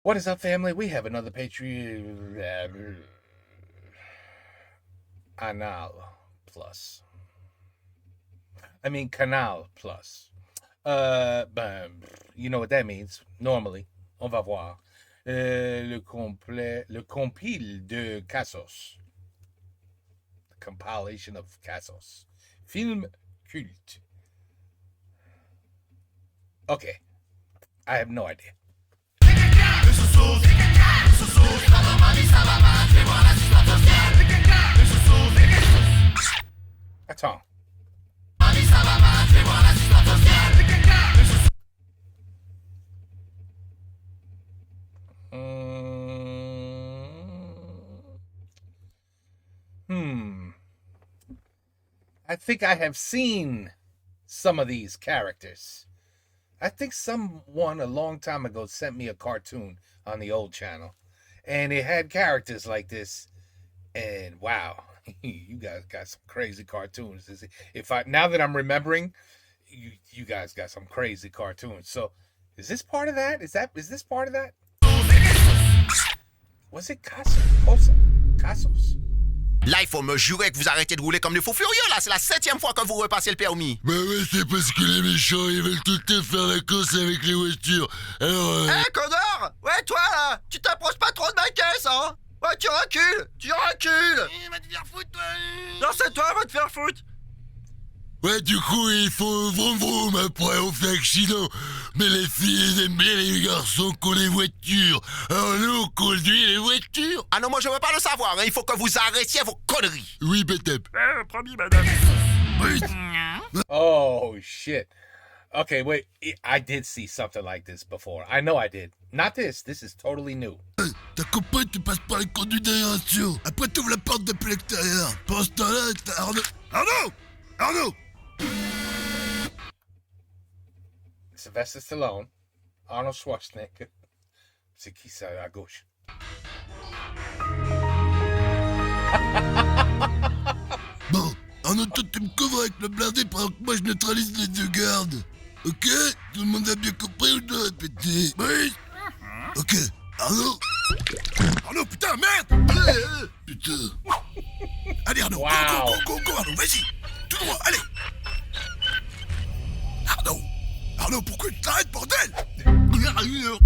What is up, family? We have another Patreon. Anal Plus. I mean, Canal Plus. You know what that means. Normally, on va voir. Le compile de Cassos. The compilation of Cassos. Film culte. Okay. I have no idea. Attends. I think I have seen some of these characters. I think someone a long time ago sent me a cartoon on the old channel, and it had characters like this. And wow, you guys got some crazy cartoons. Now that I'm remembering, you guys got some crazy cartoons. So, is this part of that? Is this part of that? Was it Cassos? Là, il faut me jurer que vous arrêtez de rouler comme des fous furieux, là. C'est la 7e fois que vous repassez le permis. Bah ouais, c'est parce que les méchants, ils veulent tout le temps faire la course avec les voitures. Alors... Hé, connard! Ouais, toi, là, tu t'approches pas trop de ma caisse, hein? Ouais, tu recules! Va te faire foutre, toi! Non, c'est toi, va te faire foutre! Ouais, du coup, il faut vroom vroom, après on fait accident. Mais les filles, elles aiment bien les garçons qui ont les voitures. Alors nous, on conduit les voitures. Ah non, moi, je veux pas le savoir, hein. Il faut que vous arrêtiez vos conneries. Oui, Betep. Promis, madame. Oui. Oh, shit. Okay, wait. I did see something like this before. I know I did. Not this. This is totally new. Ta compagne, tu passes par les conduits d'aération. Après, t'ouvres la porte depuis l'extérieur. Pendant ce temps-là, t'as Arnaud! Sylvester Stallone, Arnold Schwarzenegger. C'est qui ça à gauche? Bon, Arnaud, toi, tu me couvres avec le blindé pendant que moi, je neutralise les deux gardes. Ok? Tout le monde a bien compris ou je dois répéter? Oui? Ok, Arnaud? Arnaud, putain, merde! Putain. Allez, Arnaud, Wow. go, Arnaud, vas-y! Tout droit, allez! Arnaud, pourquoi tu t'arrêtes, bordel? Arnaud!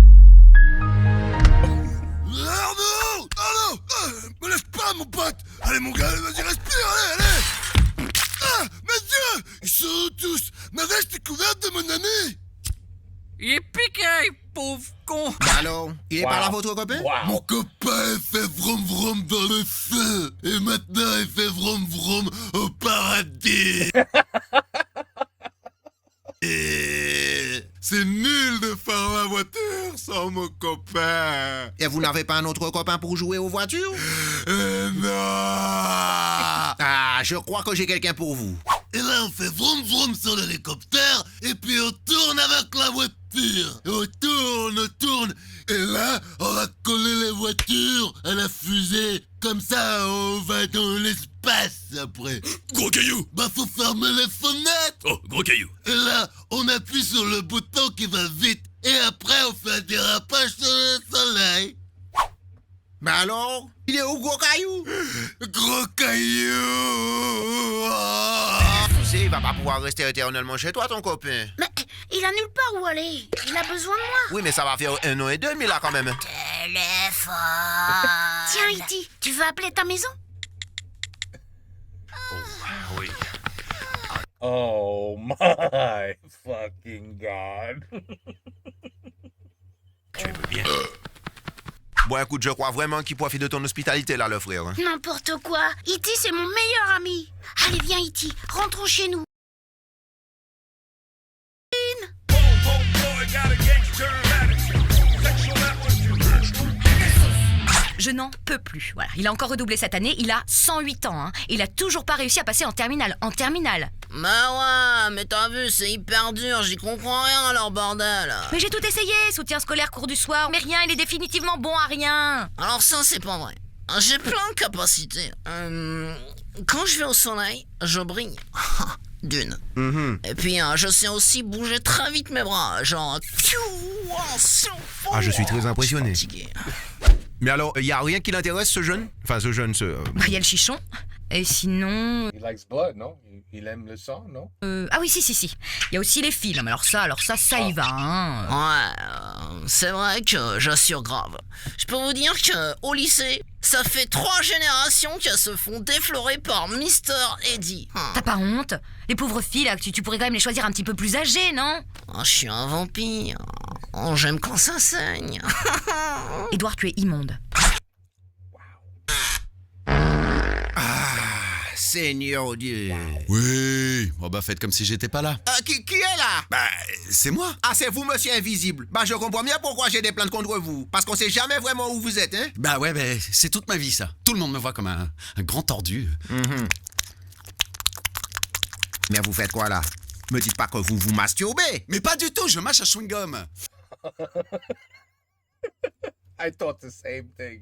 Me laisse pas, mon pote! Allez, mon gars, vas-y, respire, allez! Ah, mes yeux! Ils sont où tous? Ma veste est couverte de mon ami! Il est piqué, pauvre con. Bah alors, il est Wow. par là, votre copain? Wow. Mon copain fait vroom vroom dans le feu! Et maintenant, il fait vroom vroom au paradis! Et c'est nul de faire la voiture sans mon copain! Et vous n'avez pas un autre copain pour jouer aux voitures? Non! Ah, je crois que j'ai quelqu'un pour vous. Et là, on fait vroom vroom sur l'hélicoptère, et puis on tourne avec la voiture. On tourne, et là, on va coller les voitures à la fusée. Comme ça, on va dans l'espace après. Gros caillou. Bah, faut fermer les fenêtres. Oh, gros caillou. Et là, on appuie sur le bouton qui va vite, et après, on fait un dérapage sur le soleil. Bah alors, il est où, gros caillou? Gros caillou! Tu sais, il va pas pouvoir rester éternellement chez toi, ton copain. Mais il a nulle part où aller. Il a besoin de moi. Oui, mais ça va faire 1 an et demi, là, quand même. Téléphone. Tiens, Iti, tu veux appeler ta maison? Oui. Oh my fucking God. Tu veux bien. Bon, écoute, je crois vraiment qu'il profite de ton hospitalité, là, le frère. Hein. N'importe quoi. Iti, c'est mon meilleur ami. Allez, viens, Iti. Rentrons chez nous. Je n'en peux plus. Voilà. Il a encore redoublé cette année. Il a 108 ans. Hein. Il a toujours pas réussi à passer en terminale. Bah ouais, mais t'as vu, c'est hyper dur. J'y comprends rien à leur bordel. Mais j'ai tout essayé. Soutien scolaire, cours du soir. Mais rien, il est définitivement bon à rien. Alors ça, c'est pas vrai. J'ai plein de capacités. Quand je vais au soleil, je brille. d'une. Mhm. Et puis, je sais aussi bouger très vite mes bras, genre... Ah, je suis très impressionné. Fatigué. Mais alors, il y a rien qui l'intéresse, ce jeune? Enfin, ce jeune, ce... Bah, il y a le chichon. Et sinon... He likes blood, non? Il aime le sang, non? Ah oui, si. Il y a aussi les films. Alors ça y va, hein. Ouais, c'est vrai que j'assure grave. Je peux vous dire que au lycée, ça fait 3 générations qu'elles se font déflorer par Mister Eddie. T'as pas honte? Les pauvres filles, là, tu pourrais quand même les choisir un petit peu plus âgées, non? Je suis un vampire. Oh, j'aime quand ça saigne. Édouard, tu es immonde. Seigneur Dieu. Oui, oh bah faites comme si j'étais pas là. Qui est là? Bah, c'est moi. Ah, c'est vous, monsieur invisible. Bah, je comprends bien pourquoi j'ai des plaintes contre vous. Parce qu'on sait jamais vraiment où vous êtes, hein? Bah ouais, bah, c'est toute ma vie ça. Tout le monde me voit comme un grand tordu. Mais vous faites quoi, là? Me dites pas que vous vous masturbez. Mais pas du tout, je mâche un chewing-gum. I thought the same thing.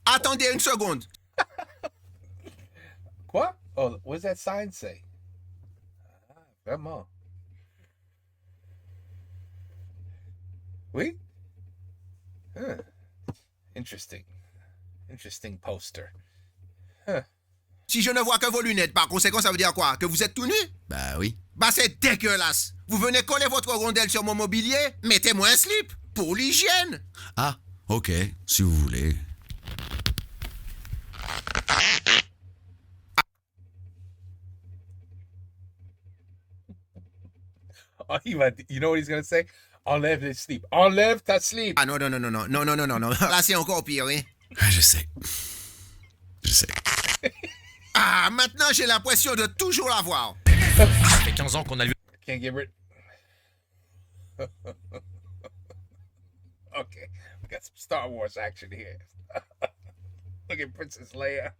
Attendez une seconde. Quoi? Oh, what does that sign say? Ah, vraiment. Oui? Huh. Interesting. Interesting poster. Huh. Si je ne vois que vos lunettes, par conséquent, ça veut dire quoi? Que vous êtes tout nu? Bah oui. Bah, c'est dégueulasse. Vous venez coller votre rondelle sur mon mobilier? Mettez-moi un slip. Pour l'hygiène. Ah, ok, si vous voulez. Oh, you know what he's gonna say? Enlève les sleep. Enlève ta sleep. Ah non. Là, c'est encore pire, hein? Ah, je sais. Ah, maintenant, j'ai l'impression de toujours l'avoir. Ça fait 15 ans qu'on a lu. Can't get rid. Okay, we got some Star Wars action here. Look at Princess Leia.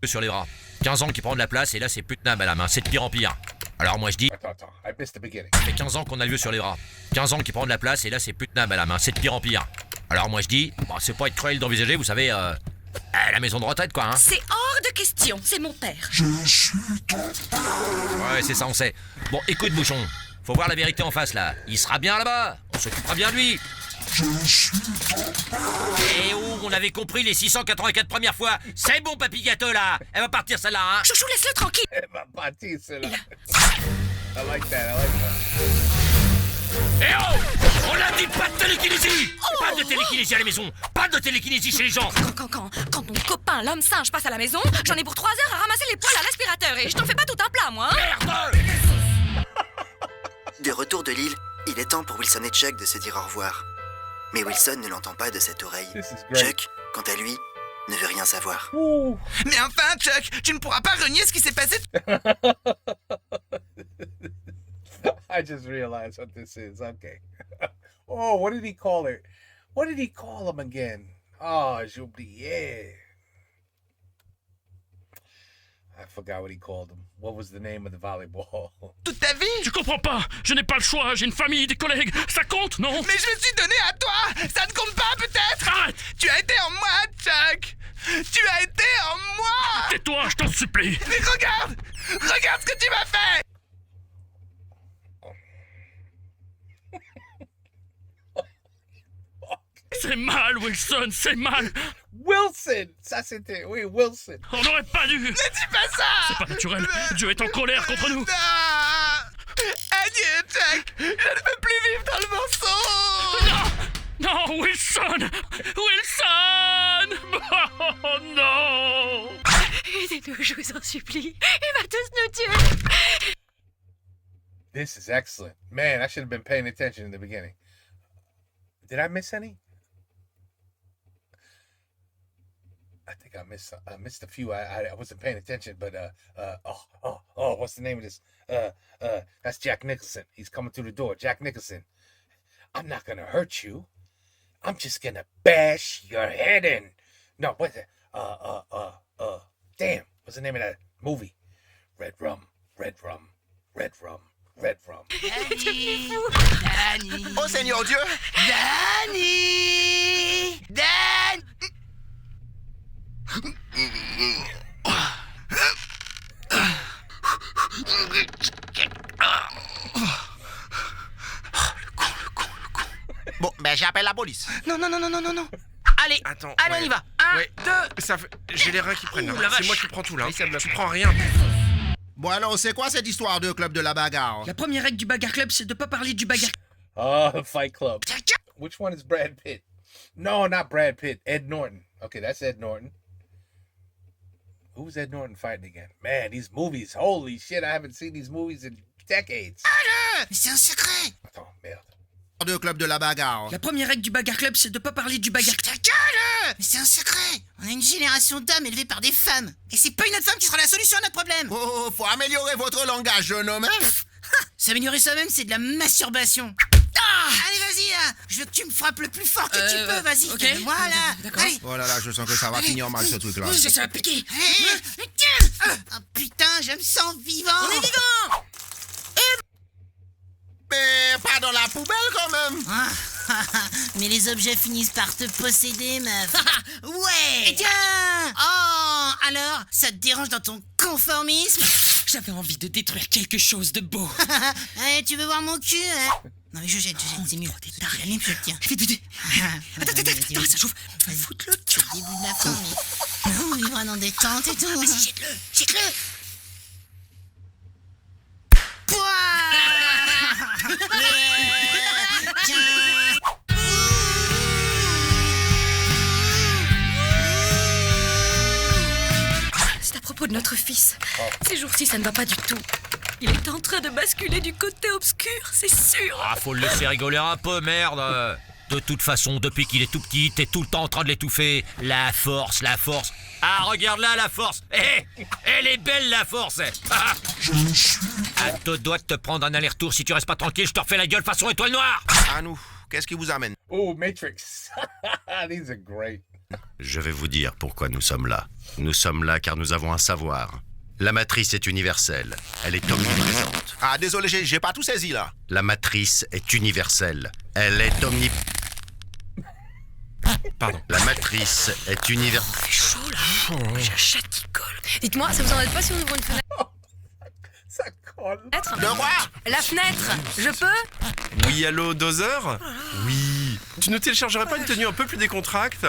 Sur les bras. 15 ans qu'il prend de la place et là c'est plus tenable à la main, c'est de pire en pire. Alors moi je dis, Attends, I missed the beginning. ça fait 15 ans qu'on a le vieux sur les bras. 15 ans qu'il prend de la place et là c'est plus tenable à la main, c'est de pire en pire. Alors moi je dis, bon, c'est pas être cruel d'envisager, vous savez, la maison de retraite quoi, hein. C'est hors de question, c'est mon père. Ouais, c'est ça, on sait. Bon, écoute Bouchon, faut voir la vérité en face là. Il sera bien là-bas, on s'occupera bien de lui. Et oh, on avait compris les 684 premières fois. C'est bon, papy gâteau là. Elle va partir celle-là, hein. Chouchou, laisse-le tranquille. Ma partie, c'est là. I like that. Eh oh, on a dit pas de télékinésie. Pas de télékinésie à la maison. Pas de télékinésie chez les gens. Quand mon copain, l'homme singe, passe à la maison, j'en ai pour 3 heures à ramasser les poils à l'aspirateur et je t'en fais pas tout un plat, moi. Hein. Merde. De retour de l'île, il est temps pour Wilson et Chuck de se dire au revoir. Mais Wilson ne l'entend pas de cette oreille. This is great. Chuck, quant à lui, ne veut rien savoir. Ooh. Mais enfin, Chuck, tu ne pourras pas renier ce qui s'est passé. I just realized what this is. Okay. Oh, what did he call it? What did he call him again? Oh, j'ai oublié. I forgot what he called him. What was the name of the volleyball? Toute ta vie. Tu comprends pas? Je n'ai pas le choix, j'ai une famille, des collègues. Ça compte, non? Mais je me suis donné à toi. Ça ne compte pas, peut-être. Arrête! Tu as été en moi, Chuck. Tu as été en moi. Tais-toi, je t'en supplie! Mais regarde ce que tu m'as fait. C'est mal, Wilson, c'est mal! Wilson! Ça c'était, oui, Wilson. On n'aurait pas dû! Ne dis pas ça. C'est pas naturel! Dieu est en colère contre nous! Non. Adieu, Chuck. Je ne peux plus vivre dans le mensonge. Non, Wilson! Wilson! Oh non! Aidez-nous, je vous en supplie. Il va tous nous tuer. This is excellent. Man, I should have been paying attention in the beginning. Did I miss any? I think I missed a few. I wasn't paying attention, but what's the name of this? That's Jack Nicholson. He's coming through the door. Jack Nicholson. I'm not gonna hurt you. I'm just gonna bash your head in. No, what's it? Damn, what's the name of that movie? Red Rum, Red Rum, Red Rum, Red Rum. Oh Seigneur Dieu. Dan Bon, ben j'appelle la police. Non. Allez, Attends. allez, on y va. 1, Ouais. 2. Ça fait... J'ai les reins qui prennent. Ouh, Là. la C'est vache. moi qui prends tout là. Oui, ça me Tu fait. prends rien. Bon alors, c'est quoi cette histoire de club de la bagarre? La première règle du bagarre club, c'est de pas parler du bagarre. Oh, Fight Club. Which one is Brad Pitt? No, not Brad Pitt. Ed Norton. Okay, that's Ed Norton. Who's Ed Norton fighting again? Man, these movies. Holy shit, I haven't seen these movies in decades. Mais c'est un secret. Oh, merde. De club de la bagarre. La première règle du bagarre club, c'est de pas parler du bagarre. Ta gueule. Mais c'est un secret. On a une génération d'hommes élevés par des femmes. Et c'est pas une autre femme qui sera la solution à notre problème. Oh, faut améliorer votre langage, jeune homme. Hein? S'améliorer soi-même, c'est de la masturbation. Allez, vas-y, là. Je veux que tu me frappes le plus fort que tu peux, vas-y. ok. Voilà. D'accord. Allez. Oh là là, je sens que ça va finir mal ce truc-là. Ça va piquer. Allez. Tiens. Oh putain, je me sens vivant. On est vivant. Mais pas dans la poubelle quand même. Mais les objets finissent par te posséder, meuf. Ouais. Et tiens. Oh, alors, ça te dérange dans ton conformisme? J'avais envie de détruire quelque chose de beau. Allez, tu veux voir mon cul, hein? Non mais je jette, c'est mieux. J'allume, je le tiens. Vite. Attends, ça chauffe. Vas-y. Foutre-le. C'est le début de la fin, mais... On vivra dans des tentes et tout. Vas-y, jette-le. Pouah. Yeah. Tiens. C'est à propos de notre fils. Ces jours-ci, ça ne va pas du tout. Il est en train de basculer du côté obscur, c'est sûr. Ah, faut le laisser rigoler un peu, merde. De toute façon, depuis qu'il est tout petit, t'es tout le temps en train de l'étouffer. La force. Ah, regarde là, la force. Elle est belle, la force. Ah, à deux doigts de te prendre un aller-retour. Si tu restes pas tranquille, je te refais la gueule façon étoile noire. À nous, qu'est-ce qui vous amène? Oh, Matrix. These are great. Je vais vous dire pourquoi nous sommes là. Nous sommes là car nous avons un savoir. La matrice est universelle. Elle est omniprésente. Ah, désolé, j'ai pas tout saisi là. La matrice est universelle. Elle est Pardon. La matrice est universelle. C'est chaud là. J'ai un chat qui colle. Dites-moi, ça vous embête pas si on ouvre une fenêtre? Ça colle. De quoi? La fenêtre, je peux? Oui, allô, Dozer? Oui. Tu ne téléchargerais pas une tenue un peu plus décontracte?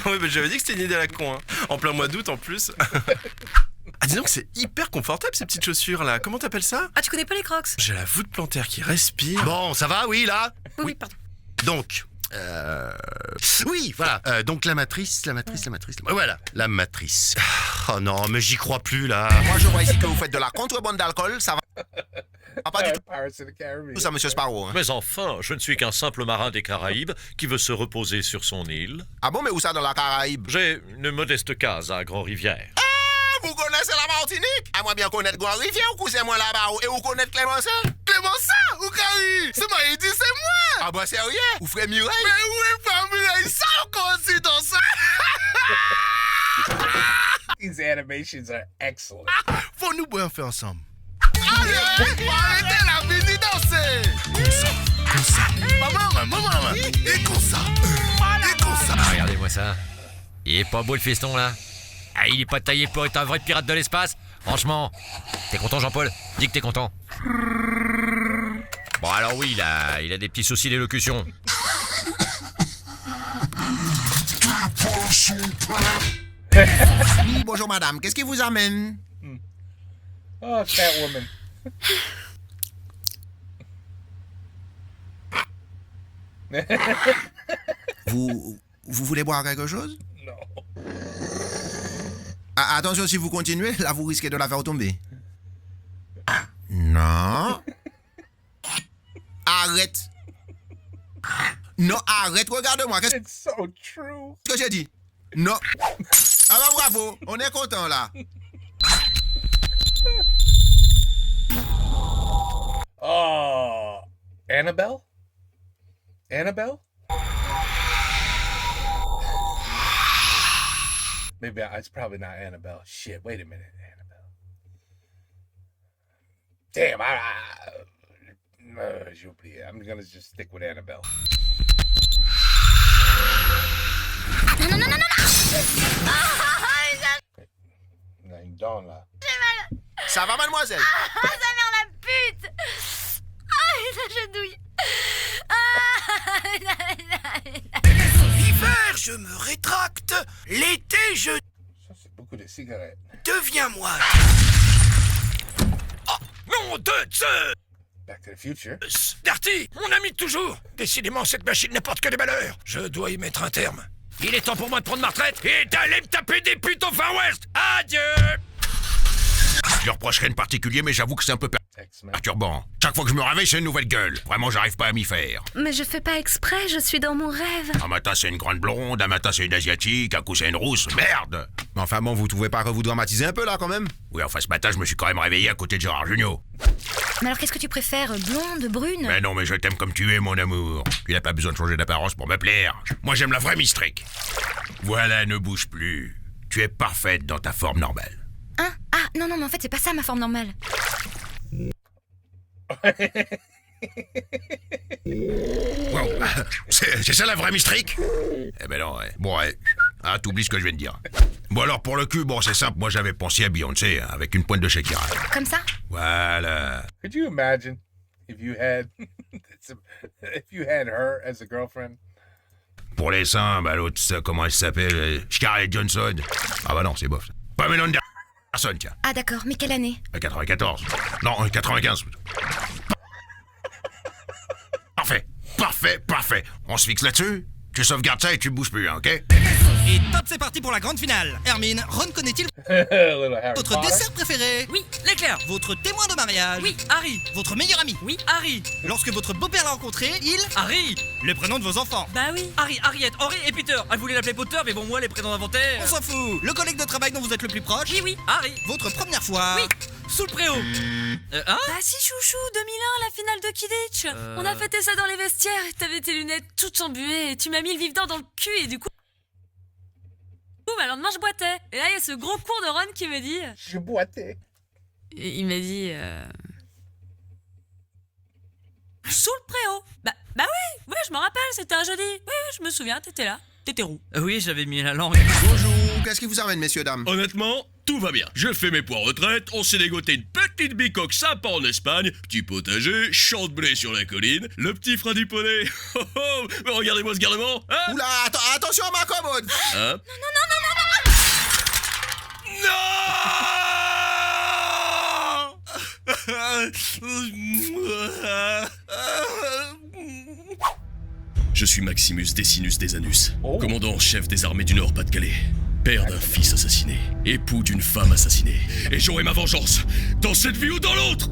Oui, mais j'avais dit que c'était une idée à la con, hein. En plein mois d'août en plus. Ah, dis donc, c'est hyper confortable ces petites chaussures là. Comment t'appelles ça? Ah, tu connais pas les Crocs? J'ai la voûte plantaire qui respire. Bon, ça va, oui, là? Oui, pardon. Donc, oui, voilà. Donc la matrice. Voilà, la matrice. Oh non, mais j'y crois plus, là. Moi, je vois ici que vous faites de la contrebande d'alcool, ça va. Ah, pas du tout Pirates of the Caribbean. ça, monsieur Sparrow. Hein. Mais enfin, je ne suis qu'un simple marin des Caraïbes qui veut se reposer sur son île. Ah bon, mais où ça dans la Caraïbe? J'ai une modeste case à Grand-Rivière. Vous connaissez la Martinique? À moi bien connaître Grand-Rivière ou cousin-moi là-bas? Et vous connaissez Clémenceau? Clémenceau? Ou Carrie? C'est moi, il dit c'est moi! Ah bah sérieux? Ou frère Mireille? Mais où est frère Mireille? Ça encore aussi dans ça? These animations are excellent. Faut nous bien faire ensemble. Allez, arrêtez la vie danser! Comme ça. Maman. Et comme ça. Ah, regardez-moi ça. Il est pas beau le feston là. Ah, il est pas taillé pour être un vrai pirate de l'espace. Franchement, t'es content Jean-Paul? Dis que t'es content. Bon alors oui, il a des petits soucis d'élocution. Oui, bonjour madame, qu'est-ce qui vous amène? Oh, Catwoman. Vous voulez boire quelque chose? No. Ah, attention, si vous continuez, là vous risquez de la faire tomber. Non. Arrête. Non, arrête, regarde-moi. Qu'est-ce It's so true. que j'ai dit? Non. Ah bah bravo, on est content là. Oh, Annabelle? Annabelle? Maybe it's probably not Annabelle. Shit, wait a minute, Annabelle. Damn, j'ai oublié. I'm gonna just stick with Annabelle. Non, une dent là. Ça va mademoiselle? Ah, sa mère la pute! Ah, sa chenouille! Ah, je me rétracte. L'été, je Ça, c'est beaucoup de cigarettes. deviens moi. Nom de Zeus! Back to the Future. Darty, mon ami de toujours! Décidément, cette machine n'apporte que des malheurs. Je dois y mettre un terme. Il est temps pour moi de prendre ma retraite et d'aller me taper des putes au Far West. Adieu! Je lui reproche rien de particulier, mais j'avoue que c'est un peu perturbant. Chaque fois que je me réveille, c'est une nouvelle gueule. Vraiment, j'arrive pas à m'y faire. Mais je fais pas exprès, je suis dans mon rêve. Un matin, c'est une grande blonde, un matin, c'est une asiatique, un coup, c'est une rousse. Merde! Mais enfin bon, vous trouvez pas que vous dramatiser un peu, là, quand même? Oui, enfin, ce matin, je me suis quand même réveillé à côté de Gérard Jugnot. Mais alors qu'est-ce que tu préfères, blonde, brune? Mais non, mais je t'aime comme tu es, mon amour. Tu n'as pas besoin de changer d'apparence pour me plaire. Moi, j'aime la vraie Mistrick. Voilà, ne bouge plus. Tu es parfaite dans ta forme normale. Hein? Ah, non, mais en fait, c'est pas ça ma forme normale. Wow. C'est ça la vraie Mistrick? Eh ben non, ouais. Bon, ouais. Ah, t'oublies ce que je viens de dire. Bon, alors, pour le cul, bon, c'est simple. Moi, j'avais pensé à Beyoncé, hein, avec une pointe de Shakira. Comme ça? Voilà. Could you imagine if you had her as a girlfriend? Pour les seins, bah l'autre, comment elle s'appelle? Scarlett Johansson. Ah bah non, c'est bof. Pamela Anderson, tiens. Ah d'accord, mais quelle année? 94. Non, 95. Parfait. On se fixe là-dessus? Tu sauvegardes ça et tu bouges plus, hein, ok? Et top, c'est parti pour la grande finale. Hermine, Ron connaît-il votre dessert préféré? Oui, l'éclair. Votre témoin de mariage? Oui, Harry. Votre meilleur ami? Oui, Harry. Lorsque votre beau-père l'a rencontré, il... Harry. Les prénoms de vos enfants? Bah oui. Harry, Harriet, Henry et Peter. Elle voulait l'appeler Potter, mais bon, moi, les prénoms inventaires... On s'en fout. Le collègue de travail dont vous êtes le plus proche? Oui, Harry. Votre première fois? Oui, sous le préau. Bah si, chouchou, 2001, la finale de Quidditch. On a fêté ça dans les vestiaires. T'avais tes lunettes toutes embuées et tu m'as mis le vif-dent dans le cul et du coup... Bah, le lendemain, je boitais. Et là, il y a ce gros cours de Ron qui me dit... Je boitais. Et il m'a dit... Sous le préau. Bah oui, je me rappelle, c'était un jeudi. Oui, je me souviens, t'étais là. T'étais roux. Oui, j'avais mis la langue. Bonjour, qu'est-ce qui vous amène, messieurs, dames? Honnêtement, tout va bien. Je fais mes poids retraite, on s'est dégoté une petite bicoque sympa en Espagne, petit potager, champ de blé sur la colline, le petit frein du poney. Oh oh, mais regardez-moi ce garnement, hein? Oula, attention à ma commode! Hein? Non. Je suis Maximus Decimus des Anus, commandant en chef des armées du Nord-Pas-de-Calais, père d'un fils assassiné, époux d'une femme assassinée, et j'aurai ma vengeance, dans cette vie ou dans l'autre.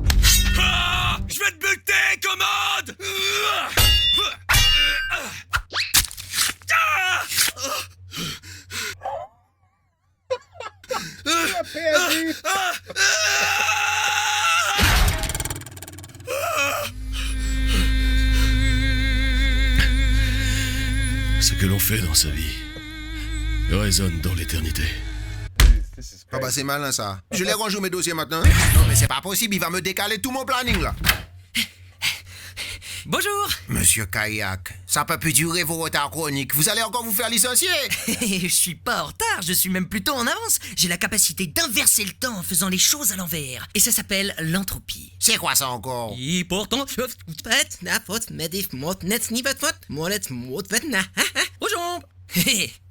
Ah, je vais te buter, commode. Ce que l'on fait dans sa vie résonne dans l'éternité. Ah bah c'est malin ça. Je l'ai rangé mes dossiers maintenant. Non mais c'est pas possible, il va me décaler tout mon planning là. Bonjour. Monsieur Kayak, ça peut plus durer vos retards chroniques. Vous allez encore vous faire licencier. Je suis pas en retard, je suis même plutôt en avance. J'ai la capacité d'inverser le temps en faisant les choses à l'envers. Et ça s'appelle l'entropie. C'est quoi ça encore?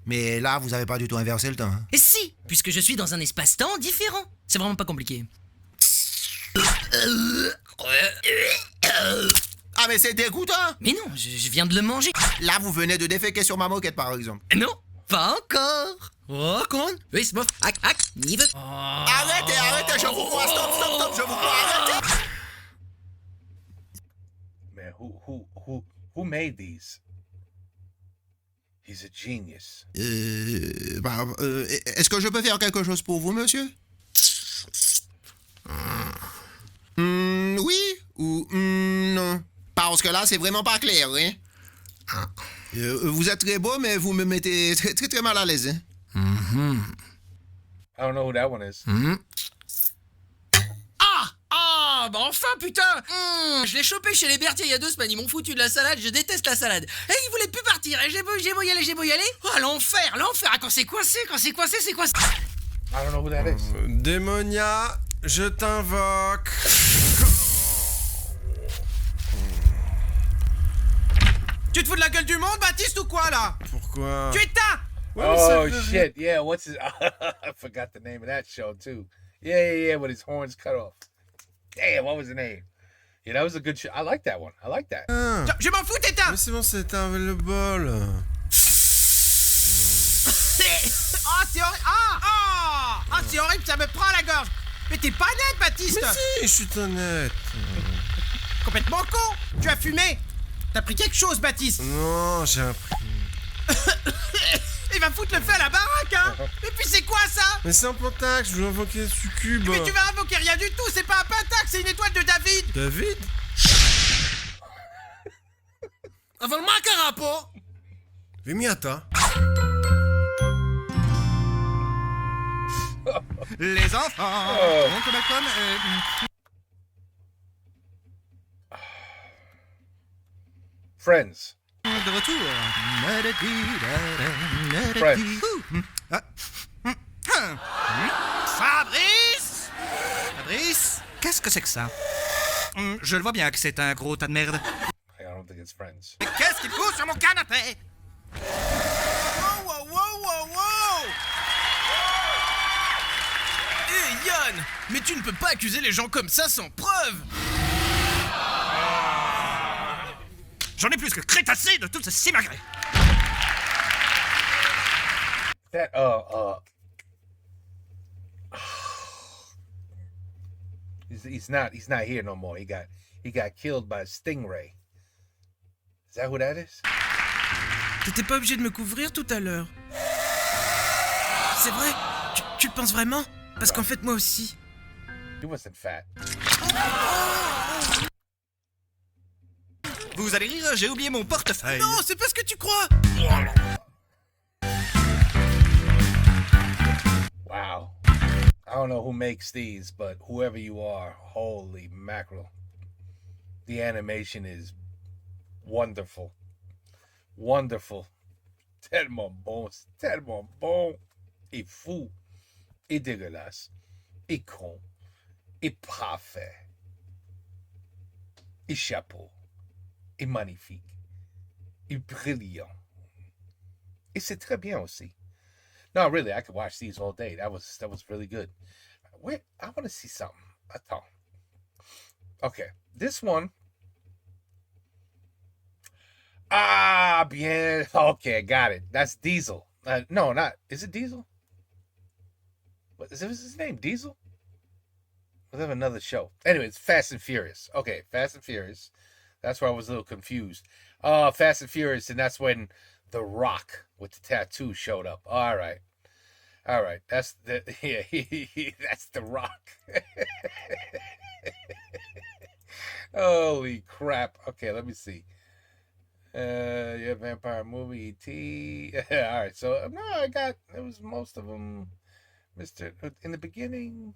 Mais là, vous avez pas du tout inversé le temps. Hein? Et si, puisque je suis dans un espace-temps différent. C'est vraiment pas compliqué. Ah mais c'est dégoûtant. Mais non, je viens de le manger. Là, vous venez de déféquer sur ma moquette par exemple. Non, pas encore. Oh, con. Oui, c'est bon. Arrêtez, je vous crois. Stop, je vous crois, arrêtez. Man, who made these? He's a genius. Est-ce que je peux faire quelque chose pour vous, monsieur? Oui ou non? Parce que là, c'est vraiment pas clair, hein? Vous êtes très beau, mais vous me mettez très mal à l'aise, hein? I don't know who that one is. Ah, bah enfin, putain! Je l'ai chopé chez les Berthier il y a 2 semaines, ils m'ont foutu de la salade, je déteste la salade. Et ils voulaient plus partir, et j'ai beau y aller. Oh, l'enfer! Ah, quand c'est coincé, c'est coincé. I don't know who that is. Démonia, je t'invoque. Tu te fous de la gueule du monde, Baptiste, ou quoi, là? Pourquoi quoi? Tu éteins! Oh shit! Yeah, what's his? I forgot the name of that show too. Yeah, with his horns cut off. Damn, what was the name? Yeah, that was a good show. I like that one. I like that. Je m'en fous, t'éteins! Mais c'est bon, c'est éteint avec le bol. Oh, c'est horrible! C'est horrible, ça me prend la gorge! Mais t'es pas net, Baptiste! Mais si, je suis honnête. Complètement con! Tu as fumé! T'as pris quelque chose, Baptiste! Non, j'ai appris. Il va foutre le feu à la baraque, hein! Et puis c'est quoi ça? Mais c'est un pentax, je voulais invoquer un succube. Mais tu vas invoquer rien du tout, c'est pas un pentax, c'est une étoile de David! David? Avant le macaron, pas! Vimiata. Les enfants! Oncle Malcolm, Friends. de retour. Fabrice! Fabrice? Qu'est-ce que c'est que ça? Je le vois bien que c'est un gros tas de merde. I don't think it's Friends. Mais qu'est-ce qu'il fout sur mon canapé? Wow! Hé Yann, mais tu ne peux pas accuser les gens comme ça sans preuve. J'en ai plus que crétacé de tout ce simagrée. That he's not here no more. He got killed by a stingray. Is that who that is? T'étais pas obligé de me couvrir tout à l'heure. C'est vrai? Tu le penses vraiment? Parce qu'en fait moi aussi. He wasn't fat. Vous allez rire, j'ai oublié mon portefeuille. Non, c'est pas ce que tu crois. Wow. I don't know who makes these, but whoever you are, holy mackerel. The animation is wonderful. Wonderful. Tellement bon. Et fou. Et dégueulasse. Et con. Et parfait. Et chapeau. Et magnifique. Et brilliant. Et c'est très bien aussi. No, really, I could watch these all day. That was really good. Wait, I want to see something. Attends. Okay, this one. Bien. Okay, got it. That's Diesel. No, not. Is it Diesel? What is his name? Diesel? We have another show. Anyway, it's Fast and Furious. Okay, Fast and Furious. That's where I was a little confused. Fast and Furious, and that's when The Rock with the tattoo showed up. All right. That's that's The Rock. Holy crap. Okay, let me see. Yeah, vampire movie, E.T. All right, so no, it was most of them. In the beginning.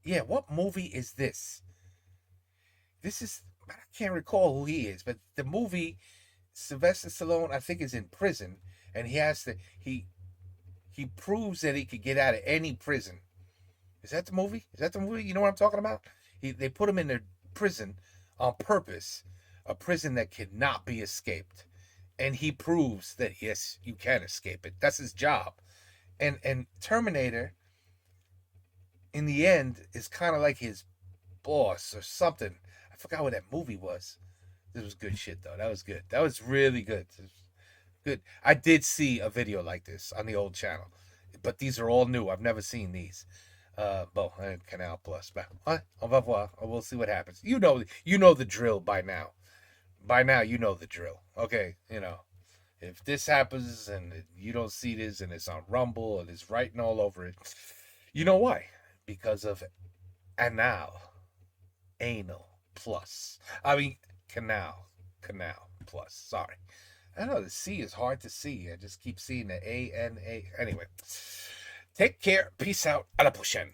Yeah, what movie is this? This is, I can't recall who he is, but the movie, Sylvester Stallone, I think, is in prison, and he proves that he could get out of any prison. Is that the movie? You know what I'm talking about? They put him in a prison on purpose, a prison that cannot be escaped, and he proves that yes, you can escape it. That's his job, and Terminator, in the end, is kind of like his boss or something. I forgot what that movie was. This was good shit, though. That was good. That was really good. Good. I did see a video like this on the old channel, but these are all new. I've never seen these. Canal Plus. Au revoir. We'll see what happens. You know the drill by now. By now, you know the drill. Okay, if this happens and you don't see this and it's on Rumble and it's writing all over it, you know why? Because of anal plus. I mean, canal plus. Sorry. I know the C is hard to see. I just keep seeing the A-N-A. Anyway, take care. Peace out. À la prochaine.